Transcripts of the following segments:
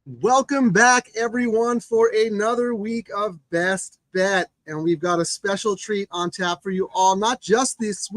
Welcome back, everyone, for another week of Best Bet, and we've got a special treat on tap for you all. Not just this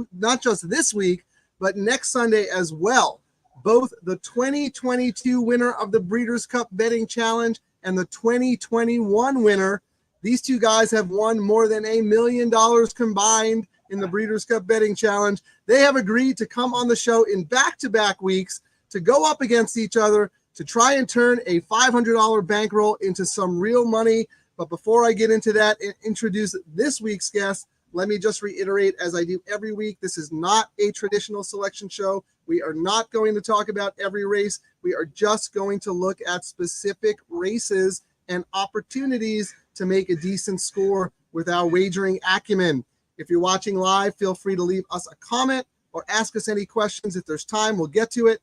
week, but next Sunday as well. Both the 2022 winner of the Breeders' Cup Betting Challenge and the 2021 winner. These two guys have won more than $1 million combined in the Breeders' Cup Betting Challenge. They have agreed to come on the show in back-to-back weeks to go up against each other to try and turn a $500 bankroll into some real money. But before I get into that and introduce this week's guest, let me just reiterate, as I do every week, this is not a traditional selection show. We are not going to talk about every race. We are just going to look at specific races and opportunities to make a decent score with our wagering acumen. If you're watching live, feel free to leave us a comment or ask us any questions. If there's time, we'll get to it.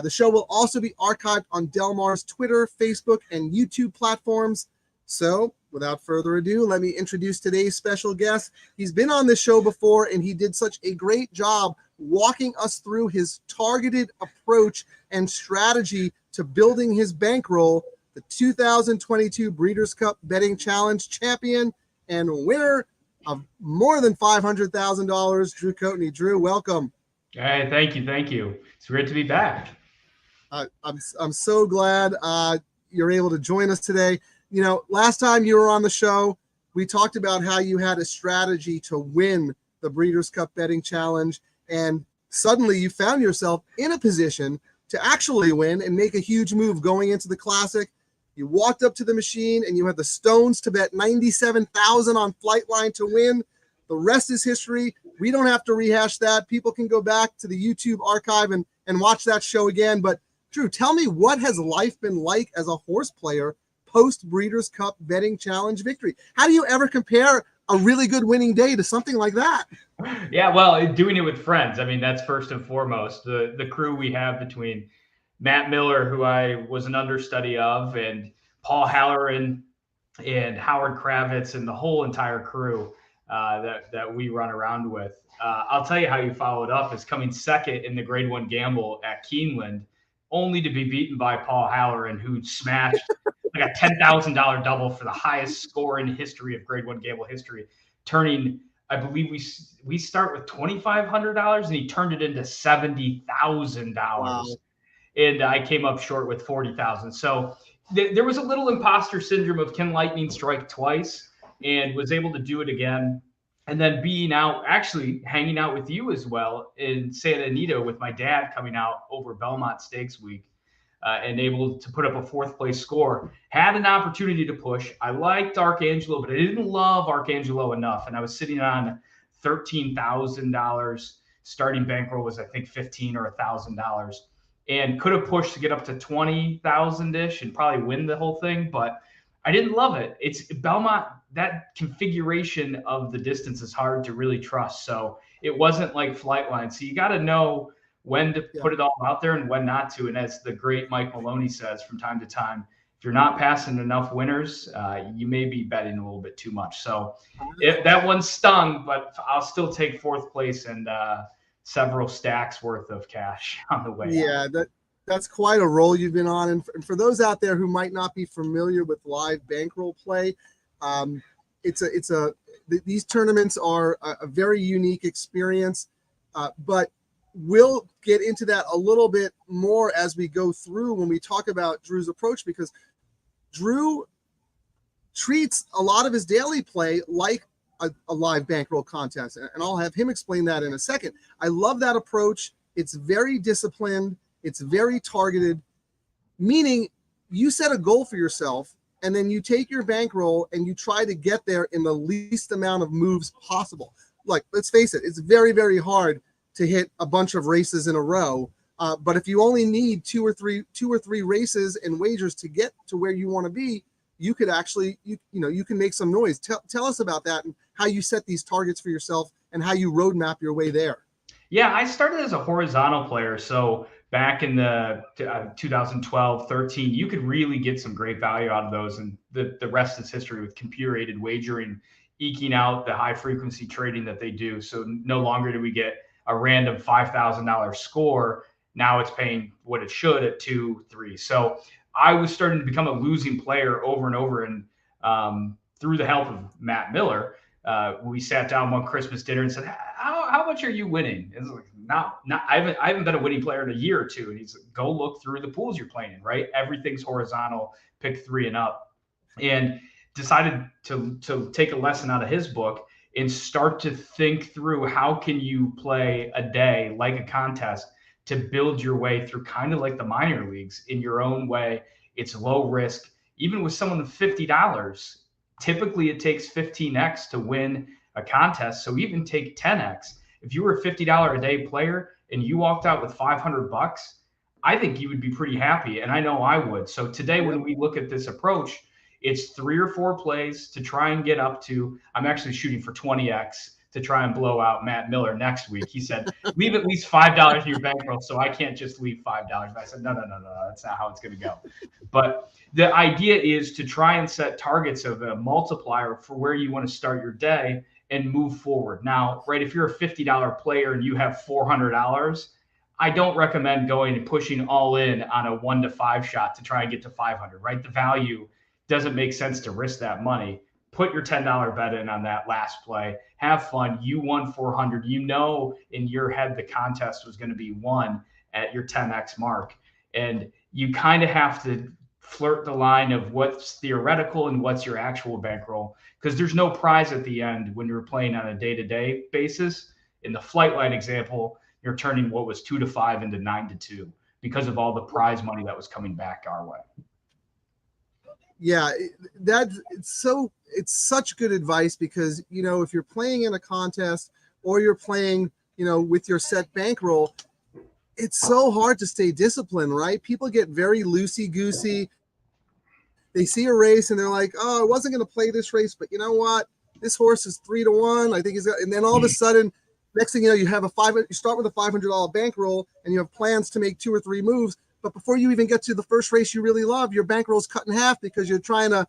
The show will also be archived on Del Mar's Twitter, Facebook, and YouTube platforms. So, without further ado, let me introduce today's special guest. He's been on this show before, and he did such a great job walking us through his targeted approach and strategy to building his bankroll. The 2022 Breeders' Cup Betting Challenge champion and winner of more than $500,000, Drew Coatney. Drew, welcome. Hey, thank you. It's great to be back. I'm so glad you're able to join us today. You know, last time you were on the show, we talked about how you had a strategy to win the Breeders' Cup Betting Challenge, and suddenly you found yourself in a position to actually win and make a huge move going into the Classic. You walked up to the machine and you had the stones to bet $97,000 on Flightline to win. The rest is history. We don't have to rehash that. People can go back to the YouTube archive and watch that show again. But Drew, tell me, what has life been like as a horse player post Breeders' Cup Betting Challenge victory? How do you ever compare a really good winning day to something like that? Yeah, well, doing it with friends. I mean, that's first and foremost. The crew we have between Matt Miller, who I was an understudy of, and Paul Halloran and Howard Kravitz and the whole entire crew that we run around with. I'll tell you how you followed up is coming second in the Grade 1 Gamble at Keeneland, only to be beaten by Paul Halloran, who smashed like a $10,000 double for the highest score in history of Grade 1 Gamble history, turning, I believe we start with $2,500 and he turned it into $70,000. Wow. And I came up short with $40,000. So there was a little imposter syndrome of can lightning strike twice, and was able to do it again. And then actually hanging out with you as well in Santa Anita with my dad coming out over Belmont Stakes Week, and able to put up a fourth place score. Had an opportunity to push. I liked Arcangelo, but I didn't love Arcangelo enough. And I was sitting on $13,000. Starting bankroll was, I think, $15,000 or $1,000. And could have pushed to get up to 20,000-ish and probably win the whole thing. But I didn't love it. It's Belmont. That configuration of the distance is hard to really trust. So it wasn't like Flightline. So you got to know when to put it all out there and when not to. And as the great Mike Maloney says from time to time, if you're not passing enough winners, you may be betting a little bit too much. So that one stung, but I'll still take fourth place and several stacks worth of cash on the way. Yeah, that's quite a roll you've been on. And for those out there who might not be familiar with live bankroll play, these tournaments are a very unique experience, but we'll get into that a little bit more as we go through when we talk about Drew's approach, because Drew treats a lot of his daily play like a live bankroll contest, and I'll have him explain that in a second. I love that approach. It's very disciplined. It's very targeted, meaning you set a goal for yourself and then you take your bankroll and you try to get there in the least amount of moves possible. Like, let's face it, it's very, very hard to hit a bunch of races in a row. But if you only need two or three races and wagers to get to where you want to be, you could actually, you can make some noise. Tell us about that and how you set these targets for yourself and how you roadmap your way there. Yeah, I started as a horizontal player. So back in the 2012, 13, you could really get some great value out of those. And the rest is history with computer-aided wagering, eking out the high frequency trading that they do. So no longer do we get a random $5,000 score. Now it's paying what it should at 2, 3. So I was starting to become a losing player over and over. And through the help of Matt Miller, we sat down one Christmas dinner and said, how much are you winning? And it's like, I haven't been a winning player in a year or two. And he's like, go look through the pools you're playing in, right? Everything's horizontal, pick 3 and up. And decided to take a lesson out of his book and start to think through how can you play a day like a contest to build your way through, kind of like the minor leagues, in your own way. It's low risk. Even with someone with $50, typically it takes 15x to win a contest. So even take 10x. If you were a $50 a day player and you walked out with $500, I think you would be pretty happy. And I know I would. So today, when we look at this approach, it's 3 or 4 plays to try and get up to, I'm actually shooting for 20x to try and blow out Matt Miller next week. He said, leave at least $5 in your bankroll. So I can't just leave $5. And I said, no, that's not how it's going to go. But the idea is to try and set targets of a multiplier for where you want to start your day and move forward. Now, right, if you're a $50 player and you have $400, I don't recommend going and pushing all in on a 1 to 5 shot to try and get to 500, right? The value doesn't make sense to risk that money. Put your $10 bet in on that last play. Have fun. You won 400. You know in your head the contest was going to be won at your 10x mark. And you kind of have to flirt the line of what's theoretical and what's your actual bankroll, because there's no prize at the end when you're playing on a day-to-day basis. In the flight line example, you're turning what was 2 to 5 into 9 to 2 because of all the prize money that was coming back our way. Yeah, it's such good advice, because, you know, if you're playing in a contest or you're playing, you know, with your set bankroll, it's so hard to stay disciplined, right? People get very loosey-goosey. They see a race and they're like, oh, I wasn't going to play this race, but you know what? This horse is 3 to 1. I think he's got, and then all of a sudden, next thing you know, you start with a $500 bankroll and you have plans to make 2 or 3 moves. But before you even get to the first race you really love, your bankroll's cut in half because you're trying to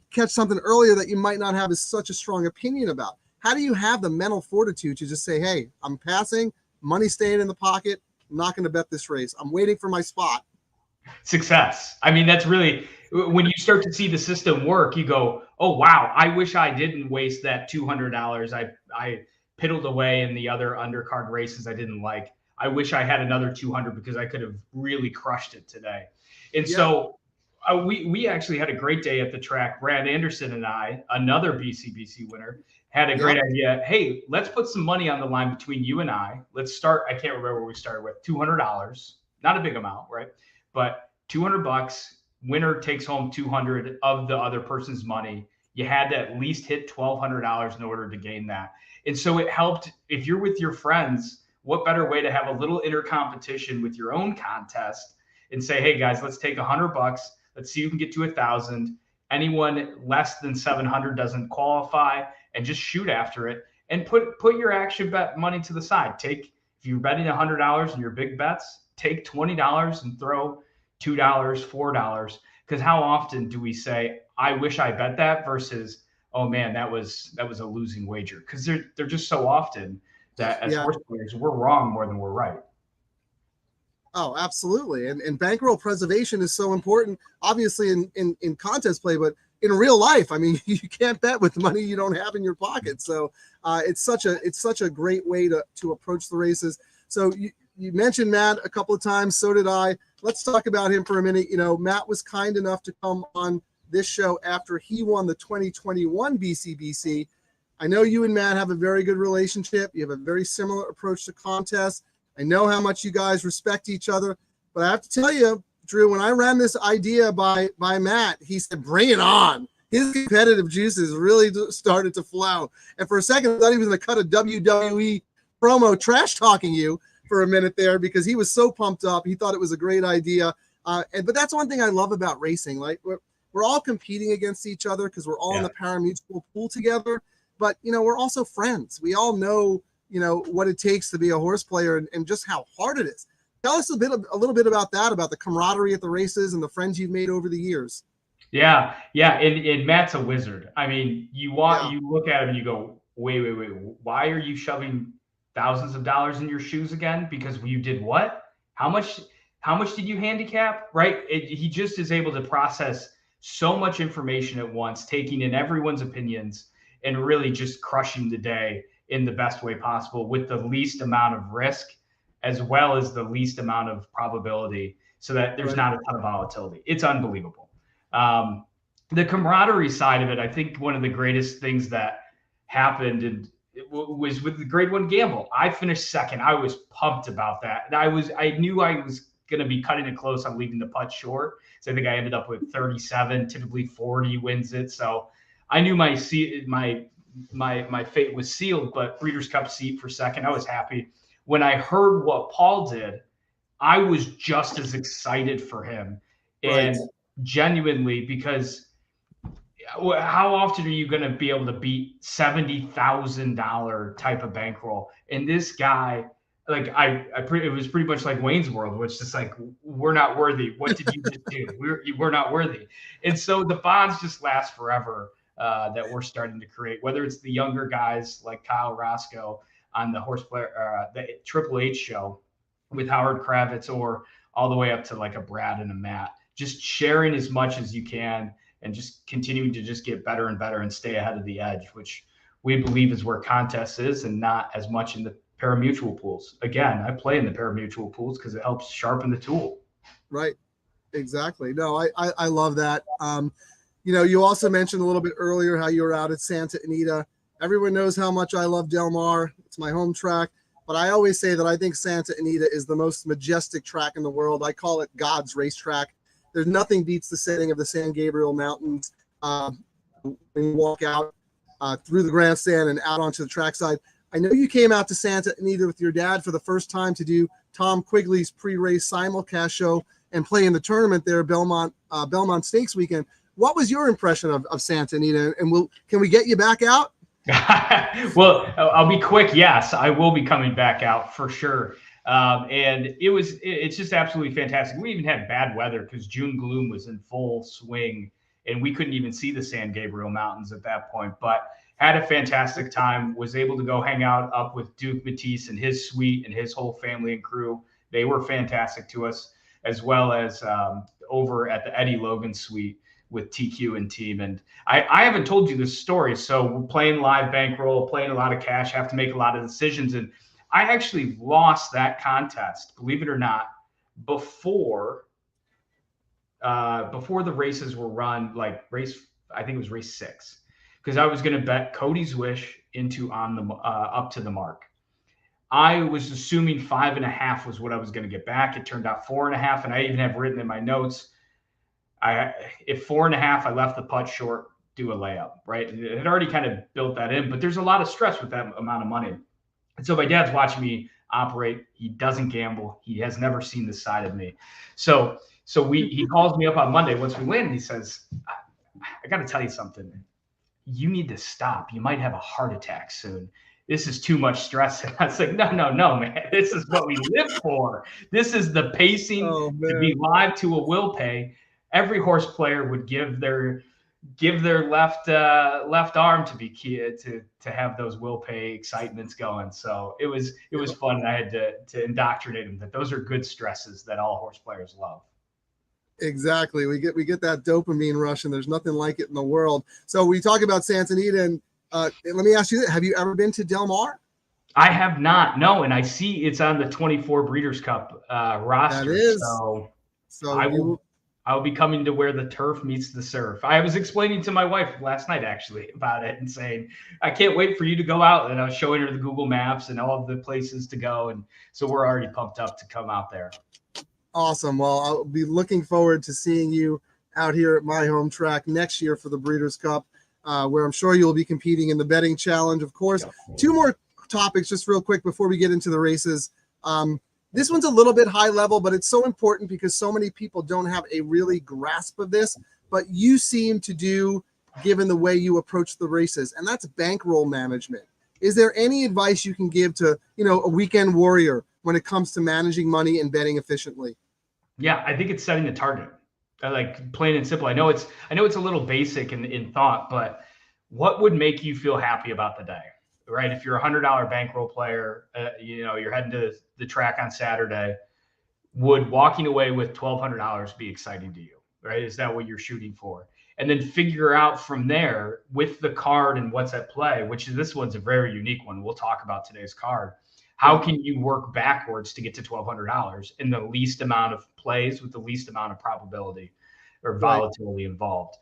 catch something earlier that you might not have such a strong opinion about. How do you have the mental fortitude to just say, hey, I'm passing, money staying in the pocket, I'm not going to bet this race, I'm waiting for my spot? Success. I mean, that's really, when you start to see the system work, you go, oh, wow, I wish I didn't waste that $200. I piddled away in the other undercard races I didn't like. I wish I had another 200 because I could have really crushed it today. And so we actually had a great day at the track. Brad Anderson and I, another BCBC winner, had a great idea. Hey, let's put some money on the line between you and I. Let's start. I can't remember where we started with. $200, not a big amount, right? But $200, winner takes home 200 of the other person's money. You had to at least hit $1,200 in order to gain that. And so it helped. If you're with your friends, what better way to have a little inner competition with your own contest and say, hey guys, let's take $100. Let's see who can get to 1,000. Anyone less than 700 doesn't qualify, and just shoot after it and put your action bet money to the side. If you're betting $100 in your big bets, take $20 and throw $2, $4. Because how often do we say, I wish I bet that, versus, oh man, that was a losing wager? Because they're just so often that as horse players, we're wrong more than we're right. Oh, absolutely. And bankroll preservation is so important, obviously in contest play, but in real life, I mean, you can't bet with money you don't have in your pocket. So it's such a great way to approach the races. So you mentioned Matt a couple of times. So did I. Let's talk about him for a minute. You know, Matt was kind enough to come on this show after he won the 2021 BCBC. I know you and Matt have a very good relationship. You have a very similar approach to contests. I know how much you guys respect each other, but I have to tell you, Drew, when I ran this idea by Matt, he said, bring it on. His competitive juices really started to flow. And for a second, I thought he was going to cut a WWE promo trash talking you for a minute there, because he was so pumped up. He thought it was a great idea. But that's one thing I love about racing. Like we're all competing against each other because we're all in the pari-mutuel pool together. But, you know, we're also friends. We all know, you know, what it takes to be a horse player and just how hard it is. Tell us a little bit about that, about the camaraderie at the races and the friends you've made over the years. Yeah. And Matt's a wizard. I mean, you look at him and you go, wait. Why are you shoving thousands of dollars in your shoes again? Because you did what? How much? how much did you handicap? Right? He just is able to process so much information at once, taking in everyone's opinions and really just crushing the day in the best way possible with the least amount of risk as well as the least amount of probability so that there's Right. not a ton of volatility. It's unbelievable. The camaraderie side of it, I think one of the greatest things that happened and was with the grade one gamble. I finished second. I was pumped about that. And I knew I was going to be cutting it close on leaving the putt short. So I think I ended up with 37, typically 40 wins it. So I knew my fate was sealed, but Breeders' Cup seat for second. I was happy. When I heard what Paul did, I was just as excited for him. And Right. genuinely, because how often are you going to be able to beat $70,000 type of bankroll? And this guy, like it was pretty much like Wayne's World, which is like, we're not worthy. What did you just do? We're not worthy. And so the bonds just last forever that we're starting to create, whether it's the younger guys like Kyle Roscoe on the the Triple H show with Howard Kravitz, or all the way up to like a Brad and a Matt, just sharing as much as you can and just continuing to just get better and better and stay ahead of the edge, which we believe is where contest is and not as much in the parimutuel pools. Again, I play in the parimutuel pools because it helps sharpen the tool. Right. Exactly. No, I love that. You also mentioned a little bit earlier how you were out at Santa Anita. Everyone knows how much I love Del Mar. It's my home track. But I always say that I think Santa Anita is the most majestic track in the world. I call it God's racetrack. There's nothing beats the setting of the San Gabriel Mountains when you walk out through the grandstand and out onto the trackside. I know you came out to Santa Anita with your dad for the first time to do Tom Quigley's pre-race simulcast show and play in the tournament there, Belmont Stakes weekend. What was your impression of Santa Anita? And can we get you back out? Well, I'll be quick. Yes, I will be coming back out for sure. And it's just absolutely fantastic. We even had bad weather because June gloom was in full swing and we couldn't even see the San Gabriel Mountains at that point, but had a fantastic time, was able to go hang out up with Duke Matisse and his suite and his whole family and crew. They were fantastic to us, as well as over at the Eddie Logan suite with TQ and team. And I haven't told you this story. So we're playing live bankroll, playing a lot of cash, have to make a lot of decisions. And I actually lost that contest, believe it or not, before the races were run, I think it was race 6, because I was going to bet Cody's Wish into up to the mark. I was assuming 5.5 was what I was going to get back. It turned out 4.5, and I even have written in my notes, if 4.5, I left the putt short, do a layup, right? And it had already kind of built that in, but there's a lot of stress with that amount of money. And so my dad's watching me operate. He doesn't gamble. He has never seen this side of me. So he calls me up on Monday once we win. He says, I got to tell you something. You need to stop. You might have a heart attack soon. This is too much stress. And I was like, no, man. This is what we live for. This is the pacing to be live to a will pay. Every horse player would give their left arm to be key to have those will pay excitements going. So it was fun. And I had to indoctrinate them that those are good stresses that all horse players love. Exactly. We get that dopamine rush, and there's nothing like it in the world. So we talk about Santa Anita, and let me ask you this: have you ever been to Del Mar? I have not. No, and I see it's on the 24 Breeders' Cup roster. That is. So I'll be coming to where the turf meets the surf. I was explaining to my wife last night actually about it and saying, I can't wait for you to go out. And I was showing her the Google Maps and all of the places to go. And so we're already pumped up to come out there. Awesome. Well, I'll be looking forward to seeing you out here at my home track next year for the Breeders' Cup, where I'm sure you'll be competing in the betting challenge. Of course, 2 more topics just real quick before we get into the races. This one's a little bit high level, but it's so important because so many people don't have a really grasp of this, but you seem to do, given the way you approach the races, and that's bankroll management. Is there any advice you can give to, a weekend warrior when it comes to managing money and betting efficiently? Yeah, I think it's setting the target. Like plain and simple. I know it's a little basic in thought, but what would make you feel happy about the day? Right? If you're a $100 bankroll player, you're heading to the track on Saturday. would walking away with $1,200 be exciting to you, right? Is that what you're shooting for? And then figure out from there with the card and what's at play, which is this one's a very unique one. We'll talk about today's card. How can you work backwards to get to $1,200 in the least amount of plays with the least amount of probability or volatility involved?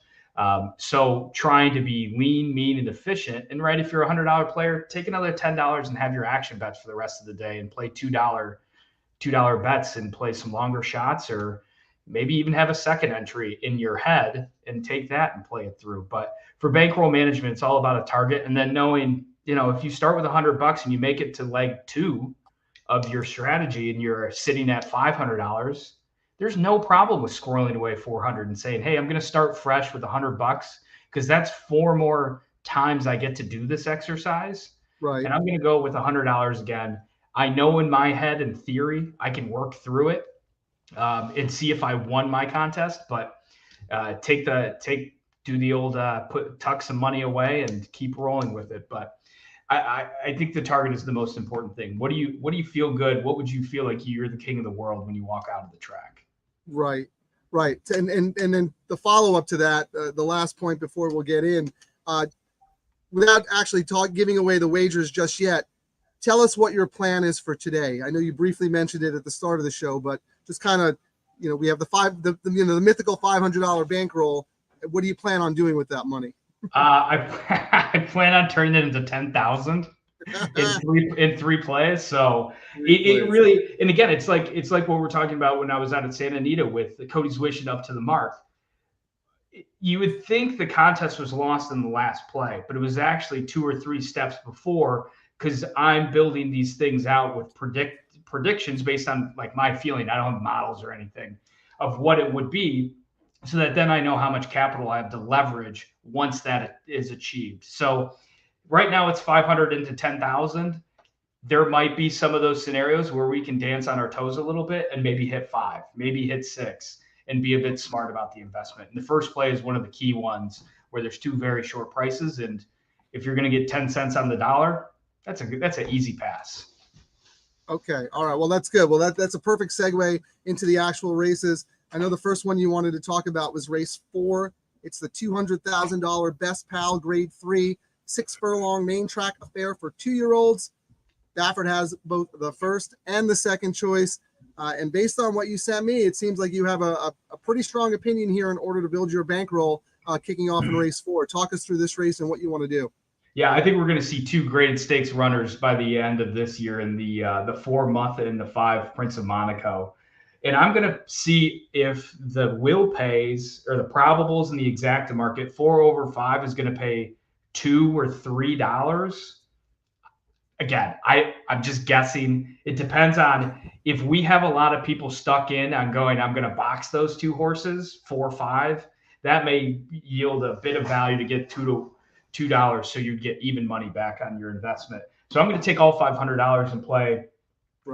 So trying to be lean, mean, and efficient. And right, if you're a $100 player, take another $10 and have your action bets for the rest of the day and play $2 bets and play some longer shots, or maybe even have a second entry in your head and take that and play it through. But for bankroll management, it's all about a target. And then knowing, if you start with $100 and you make it to leg 2 of your strategy and you're sitting at $500, there's no problem with squirreling away 400 and saying, hey, I'm going to start fresh with $100 because that's 4 more times I get to do this exercise. Right. And I'm going to go with $100 again. I know in my head, in theory, I can work through it and see if I won my contest, but do the old tuck some money away and keep rolling with it. But I think the target is the most important thing. What do you feel good? What would you feel like you're the king of the world when you walk out of the track? Right. And then the follow up to that, the last point before we'll get in, without actually giving away the wagers just yet, tell us what your plan is for today. I know you briefly mentioned it at the start of the show, but just kind of, we have the mythical $500 bankroll. What do you plan on doing with that money? I plan on turning it into 10,000 in three plays. So it really, and again, it's like what we're talking about when I was out at Santa Anita with the Cody's wishing up to the mark. You would think the contest was lost in the last play, but it was actually 2 or 3 steps before, because I'm building these things out with predictions based on like my feeling. I don't have models or anything of what it would be, so that then I know how much capital I have to leverage once that is achieved. So right now it's 500 into 10,000. There might be some of those scenarios where we can dance on our toes a little bit and maybe hit 5, maybe hit 6, and be a bit smart about the investment. And the first play is one of the key ones where there's 2 very short prices. And if you're going to get 10 cents on the dollar, that's an easy pass. Okay. All right. Well, that's good. Well, that's a perfect segue into the actual races. I know the first one you wanted to talk about was race 4. It's the $200,000 Best Pal Grade 3 6-furlong main track affair for 2-year-olds. Baffert has both the first and the second choice. And based on what you sent me, it seems like you have a pretty strong opinion here in order to build your bankroll kicking off in race 4. Talk us through this race and what you want to do. Yeah, I think we're going to see 2 graded stakes runners by the end of this year in the 4 Muffet and the 5 Prince of Monaco. And I'm going to see if the will pays or the probables in the Exacta market, 4 over 5 is going to pay $2 or $3. Again, I'm just guessing. It depends on if we have a lot of people stuck in on going, I'm going to box those 2 horses, 4 or 5. That may yield a bit of value to get $2, so you get even money back on your investment. So I'm going to take all $500 and play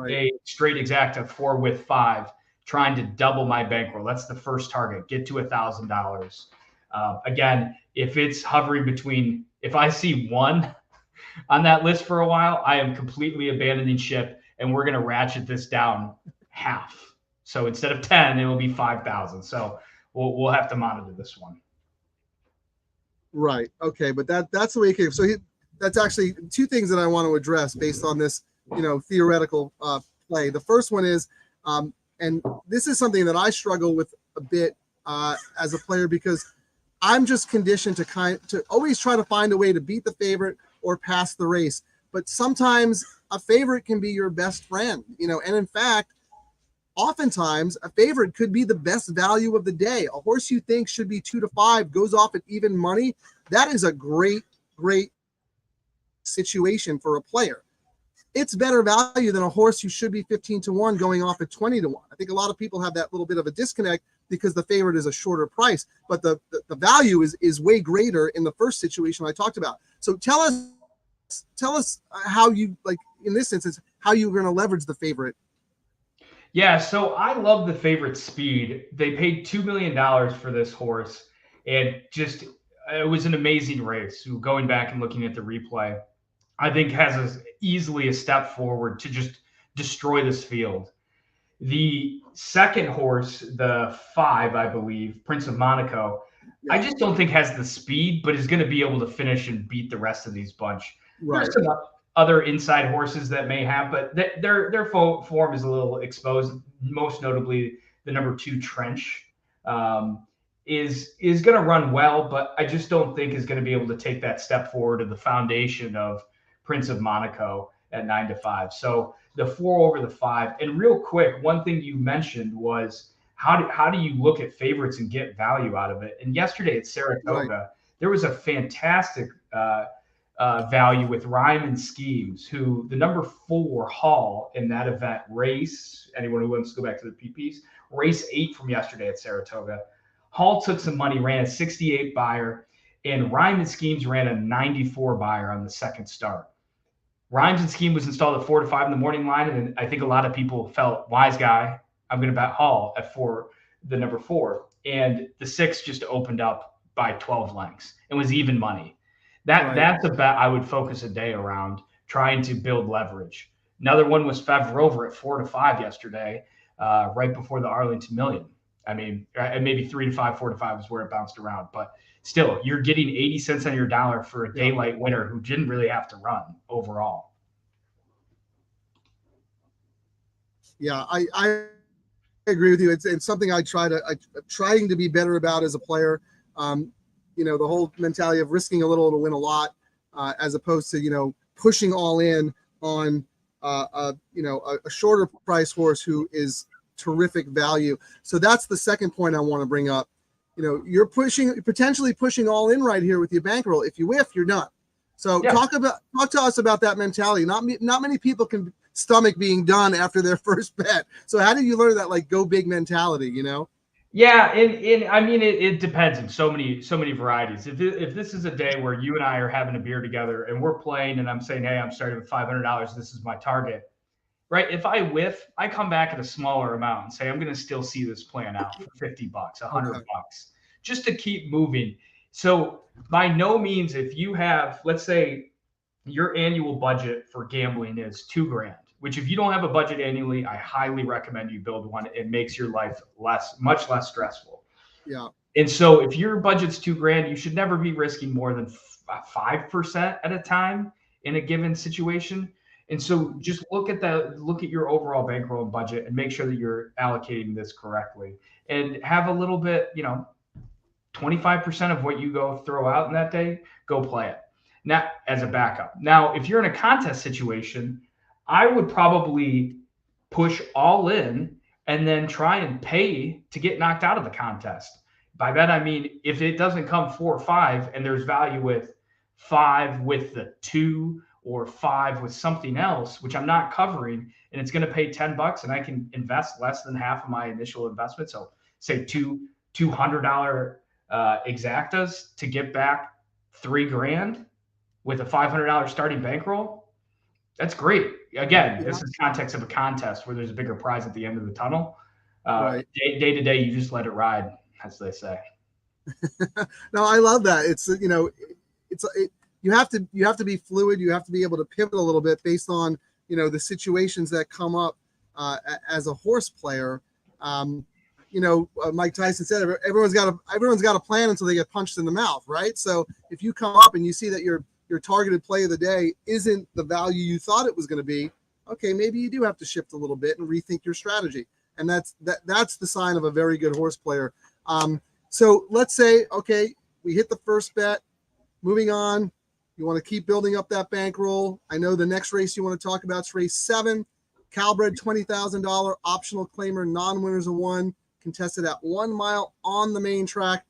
a straight Exacta 4 with 5, trying to double my bankroll. That's the first target. Get to $1,000. Again, if it's hovering between, if I see 1 on that list for a while, I am completely abandoning ship, and we're going to ratchet this down half. So instead of 10, it will be 5,000. So we'll have to monitor this one. Right. Okay. But that's the way it came. So that's actually 2 things that I want to address based on this, theoretical play. The first one is, and this is something that I struggle with a bit as a player, because I'm just conditioned to always try to find a way to beat the favorite or pass the race. But sometimes a favorite can be your best friend, and in fact, oftentimes a favorite could be the best value of the day. A horse you think should be 2 to 5 goes off at even money. That is a great situation for a player. It's better value than a horse who should be 15 to 1 going off at 20 to 1. I think a lot of people have that little bit of a disconnect because the favorite is a shorter price, but the value is way greater in the first situation I talked about. So tell us how you, like in this instance, how you're going to leverage the favorite. Yeah, so I love the favorite speed. They paid $2 million for this horse, and just it was an amazing race. Going back and looking at the replay, I think has easily a step forward to just destroy this field. The second horse, the 5, I believe, Prince of Monaco, Yeah. I just don't think has the speed, but is going to be able to finish and beat the rest of these bunch. Right. There's some other inside horses that may have, but their form is a little exposed. Most notably, the number 2 Trench is going to run well, but I just don't think is going to be able to take that step forward to the foundation of Prince of Monaco at 9-5. So the 4 over the 5. And real quick, one thing you mentioned was how do you look at favorites and get value out of it? And yesterday at Saratoga, there was a fantastic value with Rhyme and Schemes, who the number 4 Hall in that event race. Anyone who wants to go back to the PPs, race 8 from yesterday at Saratoga. Hall took some money, ran a 68 buyer, and Rhyme and Schemes ran a 94 buyer on the second start. Rhymes and Scheme was installed at 4 to 5 in the morning line, and I think a lot of people felt, wise guy, I'm going to bet Hall at 4, the number 4. And the 6 just opened up by 12 lengths and was even money. That's a bet I would focus a day around, trying to build leverage. Another one was Fev Rover at 4 to 5 yesterday, right before the Arlington Million. I mean, maybe 3 to 5, 4 to 5 is where it bounced around, but still, you're getting 80 cents on your dollar for a daylight winner who didn't really have to run overall. Yeah, I agree with you. It's something I'm trying to be better about as a player. The whole mentality of risking a little to win a lot, as opposed to, pushing all in on, a shorter price horse who is terrific value. So that's the second point I want to bring up. You're potentially pushing all in right here with your bankroll. If you whiff, you're done. So talk to us about that mentality. Not many people can stomach being done after their first bet. So how did you learn that go big mentality? Yeah, and I mean it depends in so many varieties. If this is a day where you and I are having a beer together and we're playing, and I'm saying, hey, I'm starting with $500. This is my target. Right. If I whiff, I come back at a smaller amount and say, I'm going to still see this plan out for $50, $100, just to keep moving. So by no means, if you have, let's say your annual budget for gambling is $2,000, which if you don't have a budget annually, I highly recommend you build one. It makes your life much less stressful. Yeah. And so if your budget's $2,000, you should never be risking more than 5% at a time in a given situation. And so just look at your overall bankroll and budget and make sure that you're allocating this correctly, and have a little bit, 25% of what you go throw out in that day, go play it. Now, as a backup. Now, if you're in a contest situation, I would probably push all in and then try and pay to get knocked out of the contest. By that, I mean, if it doesn't come 4 or 5 and there's value with 5 with the 2 or 5 with something else, which I'm not covering, and it's going to pay $10 and I can invest less than half of my initial investment. So say $200 Exactas to get back $3,000 with a $500 starting bankroll. That's great. Again, this is context of a contest where there's a bigger prize at the end of the tunnel. Day to day, you just let it ride, as they say. No, I love that. It's you have to be fluid. You have to be able to pivot a little bit based on the situations that come up as a horse player. Mike Tyson said everyone's got a plan until they get punched in the mouth, right? So if you come up and you see that your targeted play of the day isn't the value you thought it was going to be, okay, maybe you do have to shift a little bit and rethink your strategy. And that's the sign of a very good horse player. So let's say, okay, we hit the first bet. Moving on, you want to keep building up that bankroll. I know the next race you want to talk about is race 7, Calbred, $20,000 optional claimer, non-winners of 1, contested at 1 mile on the main track.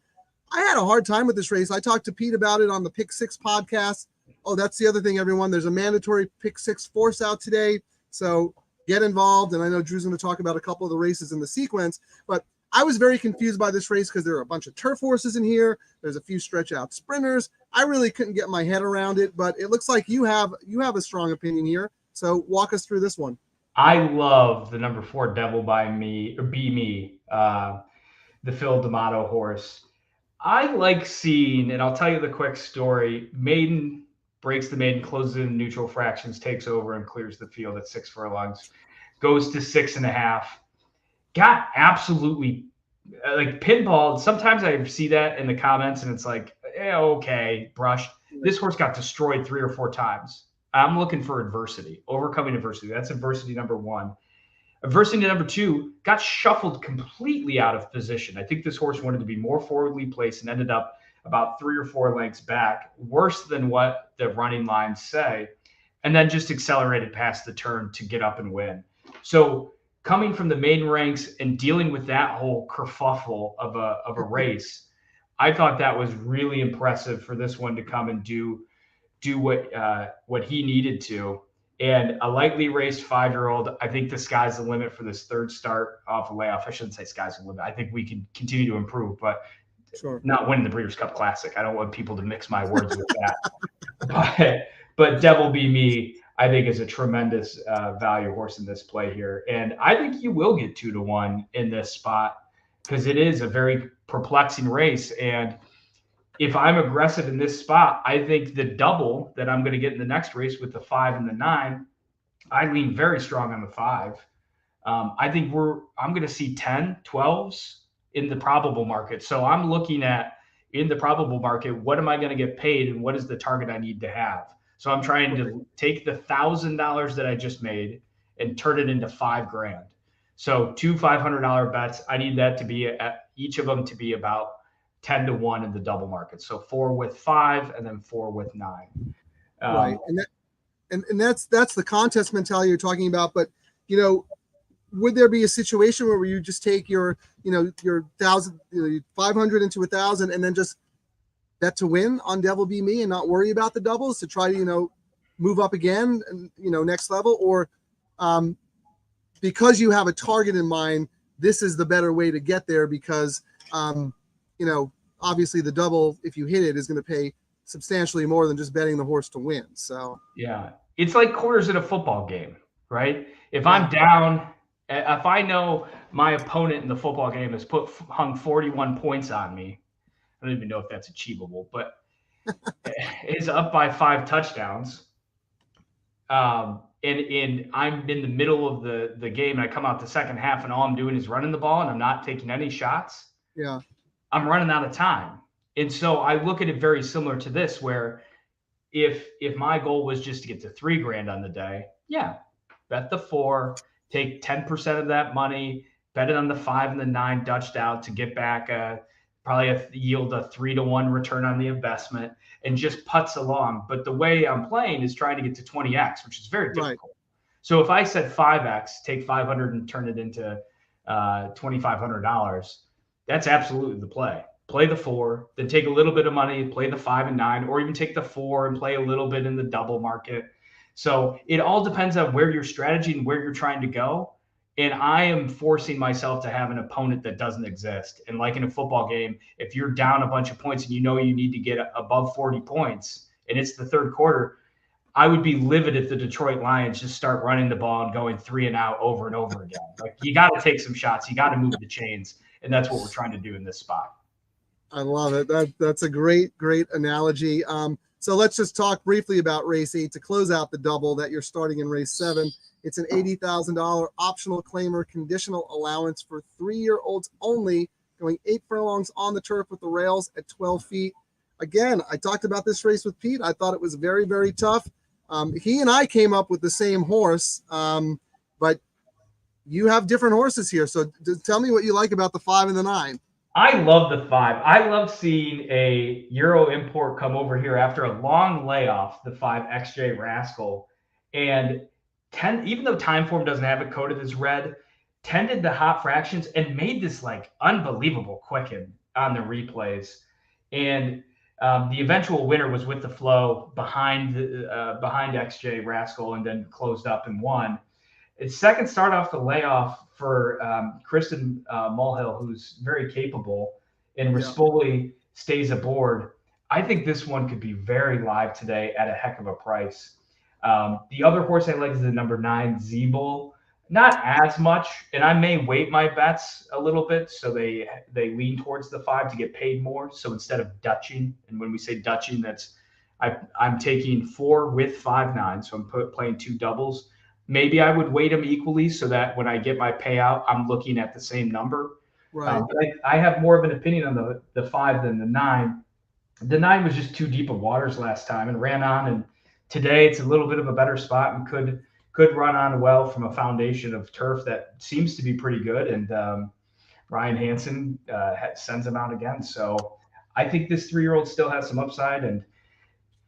I had a hard time with this race. I talked to Pete about it on the Pick 6 podcast. Oh, that's the other thing, everyone. There's a mandatory Pick 6 force out today. So get involved. And I know Drew's going to talk about a couple of the races in the sequence, but I was very confused by this race because there are a bunch of turf horses in here. There's a few stretch out sprinters. I really couldn't get my head around it, but it looks like you have a strong opinion here. So walk us through this one. I love the number 4 Devil by Me, or Be Me, the Phil D'Amato horse. I like seeing, and I'll tell you the quick story. Maiden breaks the maiden, closes in neutral fractions, takes over and clears the field at 6 furlongs, goes to 6.5. got absolutely like pinball. Sometimes I see that in the comments and it's like, okay, brush. This horse got destroyed 3 or 4 times. I'm looking for adversity, overcoming adversity. That's adversity number 1. Adversity number 2, got shuffled completely out of position. I think this horse wanted to be more forwardly placed and ended up about 3 or 4 lengths back, worse than what the running lines say, and then just accelerated past the turn to get up and win. So coming from the main ranks and dealing with that whole kerfuffle of a race, I thought that was really impressive for this one to come and do what he needed to. And a lightly raced 5-year-old, I think the sky's the limit for this third start off a layoff. I shouldn't say sky's the limit. I think we can continue to improve, but not winning the Breeders' Cup Classic. I don't want people to mix my words with that. But Devil Be Me, I think, is a tremendous value horse in this play here. And I think you will get 2-1 in this spot because it is a very perplexing race. And if I'm aggressive in this spot, I think the double that I'm going to get in the next race with the 5 and the 9, I lean very strong on the 5. I think I'm going to see 10, 12s in the probable market. So I'm looking at, in the probable market, what am I going to get paid and what is the target I need to have? So I'm trying to take the $1,000 that I just made and turn it into $5,000. So 2 $500 bets. I need that to be each of them to be about 10-1 in the double market. So 4 with 5 and then 4 with 9. Right. And that's the contest mentality you're talking about. But, would there be a situation where you just take your 1,000, 500 into 1,000 and then just bet to win on Devil Be Me and not worry about the doubles to try to, move up again and, next level? Or because you have a target in mind, this is the better way to get there because, obviously the double, if you hit it, is going to pay substantially more than just betting the horse to win. So, yeah, it's like quarters in a football game, right? If I'm down, if I know my opponent in the football game has hung 41 points on me, I don't even know if that's achievable, but is up by 5 touchdowns. And I'm in the middle of the game and I come out the second half and all I'm doing is running the ball and I'm not taking any shots. Yeah. I'm running out of time. And so I look at it very similar to this, where if my goal was just to get to $3,000 on the day, bet the 4, take 10% of that money, bet it on the 5 and the 9 Dutched out to get back yield a 3-1 return on the investment and just putts along. But the way I'm playing is trying to get to 20x, which is very difficult. Right. So if I said 5x, take 500 and turn it into $2,500, that's absolutely the play. Play the 4, then take a little bit of money, play the 5 and 9, or even take the 4 and play a little bit in the double market. So it all depends on where your strategy and where you're trying to go. And I am forcing myself to have an opponent that doesn't exist. And like in a football game, if you're down a bunch of points and you need to get above 40 points and it's the third quarter, I would be livid if the Detroit Lions just start running the ball and going 3 and out over and over again. Like, you got to take some shots. You got to move the chains. And that's what we're trying to do in this spot. I love it. That's a great analogy. So let's just talk briefly about race 8 to close out the double that you're starting in race 7. It's an $80,000 optional claimer conditional allowance for 3-year-olds only, going 8 furlongs on the turf with the rails at 12 feet. Again, I talked about this race with Pete. I thought it was very, very tough. He and I came up with the same horse, but you have different horses here. So tell me what you like about the 5 and the 9. I love the 5. I love seeing a Euro import come over here after a long layoff, the 5 XJ Rascal. And even though Timeform doesn't have it coded as red, tended the hot fractions and made this like unbelievable quicken on the replays. And the eventual winner was with the flow behind XJ Rascal and then closed up and won. Its second start off the layoff for Kristen Mulhill, who's very capable, and Rispoli stays aboard. I think this one could be very live today at a heck of a price. The other horse I like is the number 9 Z-Bull. Not as much, and I may weight my bets a little bit so they lean towards the 5 to get paid more. So instead of Dutching, and when we say Dutching, that's I'm taking 4 with 5-9, so I'm playing 2 doubles. maybe I would weight them equally so that when I get my payout, I'm looking at the same number. Right. But I have more of an opinion on the 5 than the 9. The 9 was just too deep of waters last time and ran on. And today it's a little bit of a better spot and could run on well from a foundation of turf that seems to be pretty good. And Ryan Hansen sends him out again. So I think this 3-year-old still has some upside. And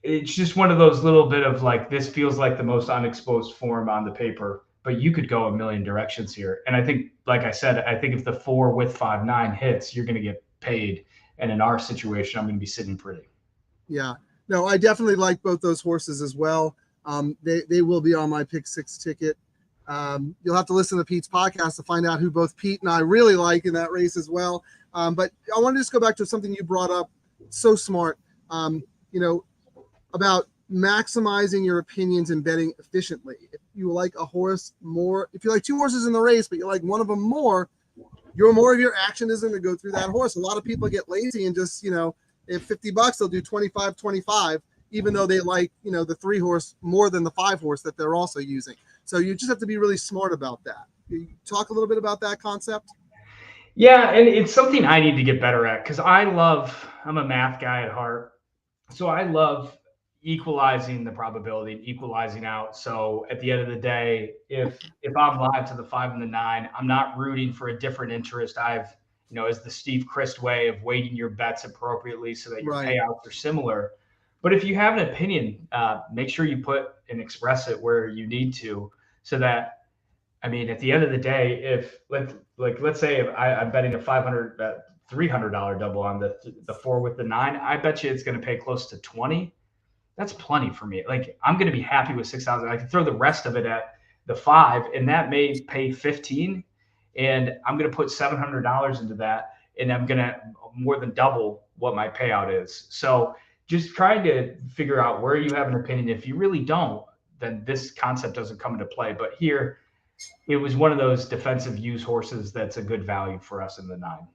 it's just one of those little bit of like, this feels like the most unexposed form on the paper, but you could go a million directions here. And I think, like I said, I think if the 4 with 5-9 hits, you're going to get paid. And in our situation, I'm going to be sitting pretty. Yeah, no, I definitely like both those horses as well. They will be on my pick 6 ticket. You'll have to listen to Pete's podcast to find out who both Pete and I really like in that race as well. But I want to just go back to something you brought up. So smart, about maximizing your opinions and betting efficiently. If you like a horse more, if you like 2 horses in the race, but you like one of them more, more of your action is going to go through that horse. A lot of people get lazy and just, if $50, they'll do 25, even though they like, the 3 horse more than the 5 horse that they're also using. So you just have to be really smart about that. You talk a little bit about that concept. Yeah. And it's something I need to get better at because I'm a math guy at heart. So I love equalizing the probability, equalizing out. So at the end of the day, if I'm live to the 5 and the 9, I'm not rooting for a different interest. As the Steve Christ way of weighting your bets appropriately so that your payouts are similar. But if you have an opinion, make sure you put and express it where you need to, so that, at the end of the day, if let's say if I'm betting a $300 double on the 4 with the 9, I bet you it's going to pay close to 20. That's plenty for me. Like, I'm going to be happy with 6,000. I can throw the rest of it at the 5, and that may pay 15. And I'm going to put $700 into that, and I'm going to more than double what my payout is. So just trying to figure out where you have an opinion. If you really don't, then this concept doesn't come into play. But here, it was one of those defensive use horses that's a good value for us in the 9.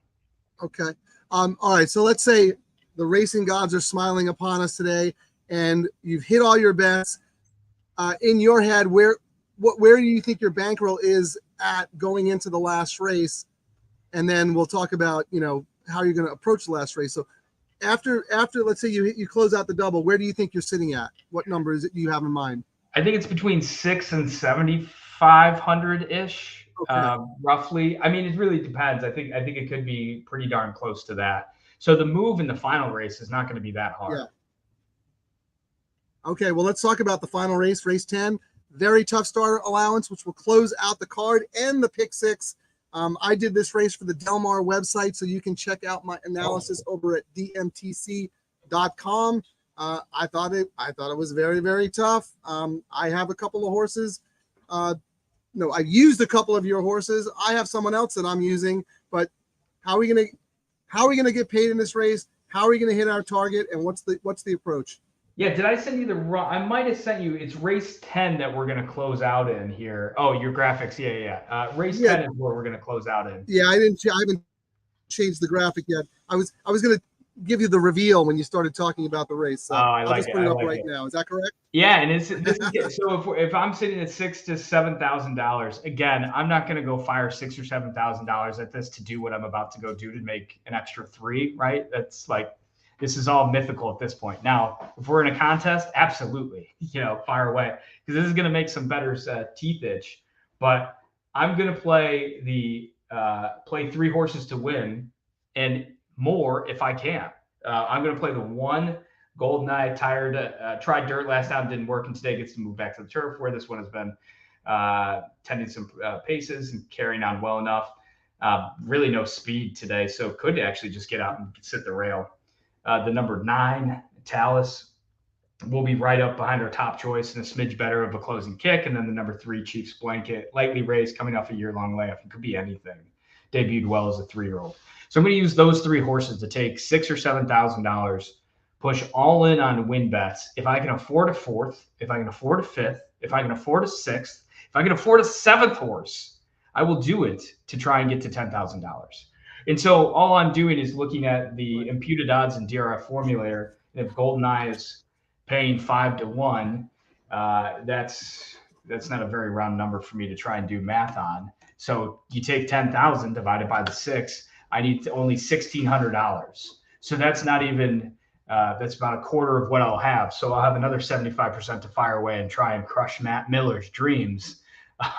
Okay. All right. So let's say the racing gods are smiling upon us today, and you've hit all your bets. In your head, where do you think your bankroll is at going into the last race? And then we'll talk about, how you're going to approach the last race. So after let's say you close out the double, where do you think you're sitting at? What number is it you have in mind? I think it's between 6 and 7,500 ish, roughly. It really depends. I think it could be pretty darn close to that. So the move in the final race is not going to be that hard. Yeah. Okay, well, let's talk about the final race, race 10. Very tough starter allowance, which will close out the card and the pick 6. I did this race for the Del Mar website, so you can check out my analysis over at dmtc.com. I thought it was very, very tough. I have a couple of horses. I used a couple of your horses. I have someone else that I'm using, but how are we gonna get paid in this race? How are we gonna hit our target? And what's the approach? Yeah, did I send you the wrong? I might have sent you. It's race 10 that we're going to close out in here. Oh, your graphics. Yeah. Race 10 is where we're going to close out in. Yeah, I haven't changed the graphic yet. I was going to give you the reveal when you started talking about the race. So I'll just put it up right now. Is that correct? Yeah, and so if I'm sitting at $6,000 to $7,000, again, I'm not going to go fire $6,000 or $7,000 at this to do what I'm about to go do to make an extra 3. Right? That's like. This is all mythical at this point. Now, if we're in a contest, absolutely, fire away, because this is going to make some bettors' teeth itch. But I'm going to play 3 horses to win and more if I can. I'm going to play the 1 Golden Eye, tried dirt last time, didn't work, and today gets to move back to the turf where this one has been tending some paces and carrying on well enough. Really no speed today, so could actually just get out and sit the rail. The number 9, Talus, will be right up behind our top choice and a smidge better of a closing kick. And then the number 3, Chiefs Blanket, lightly raised, coming off a year-long layoff. It could be anything. Debuted well as a 3-year-old. So I'm going to use those 3 horses to take $6,000 or $7,000, push all in on win bets. If I can afford a 4th, if I can afford a 5th, if I can afford a 6th, if I can afford a 7th horse, I will do it to try and get to $10,000. And so all I'm doing is looking at the imputed odds in DRF formulator. And if Golden Eye is paying 5 to 1, that's that's not a very round number for me to try and do math on. So you take 10,000 divided by the 6, I need only $1,600. So that's not even, that's about a quarter of what I'll have. So I'll have another 75% to fire away and try and crush Matt Miller's dreams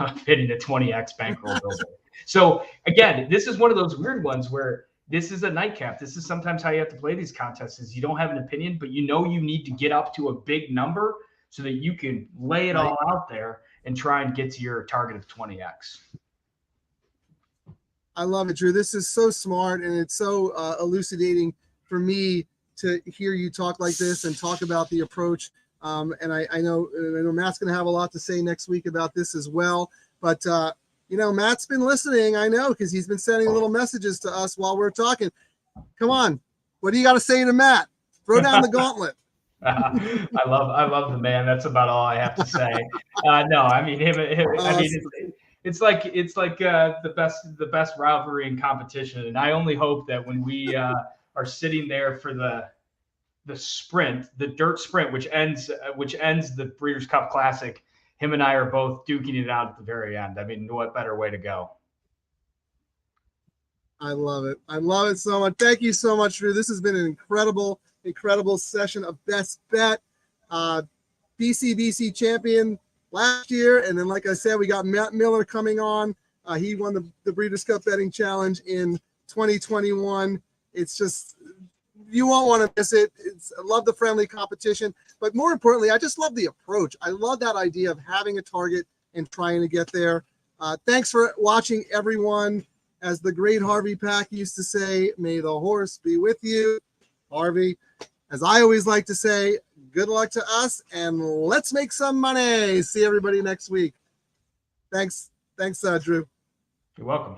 of hitting a 20X bankroll builder. So again, this is one of those weird ones where this is a nightcap. This is sometimes how you have to play these contests, is you don't have an opinion, but you know you need to get up to a big number so that you can lay it all out there and try and get to your target of 20X. I love it, Drew. This is so smart, and it's so elucidating for me to hear you talk like this and talk about the approach. And I know Matt's going to have a lot to say next week about this as well. But, you know, Matt's been listening, I know, because he's been sending little messages to us while we're talking. Come on. What do you got to say to Matt? Throw down the gauntlet. I love the man. That's about all I have to say. No, I mean, it's like the best rivalry and competition. And I only hope that when we are sitting there for the sprint, the dirt sprint, which ends the Breeders' Cup Classic, him and I are both duking it out at the very end. I mean, what better way to go? I love it. I love it so much. Thank you so much, Drew. This has been an incredible session of Best Bet. BCBC champion last year. And then, like I said, we got Matt Miller coming on. He won the Breeders' Cup Betting Challenge in 2021. It's just, you won't want to miss it. I love the friendly competition. But more importantly, I just love the approach. I love that idea of having a target and trying to get there. Thanks for watching, everyone. As the great Harvey Pack used to say, may the horse be with you. Harvey, as I always like to say, good luck to us, and let's make some money. See everybody next week. Thanks, Drew. You're welcome.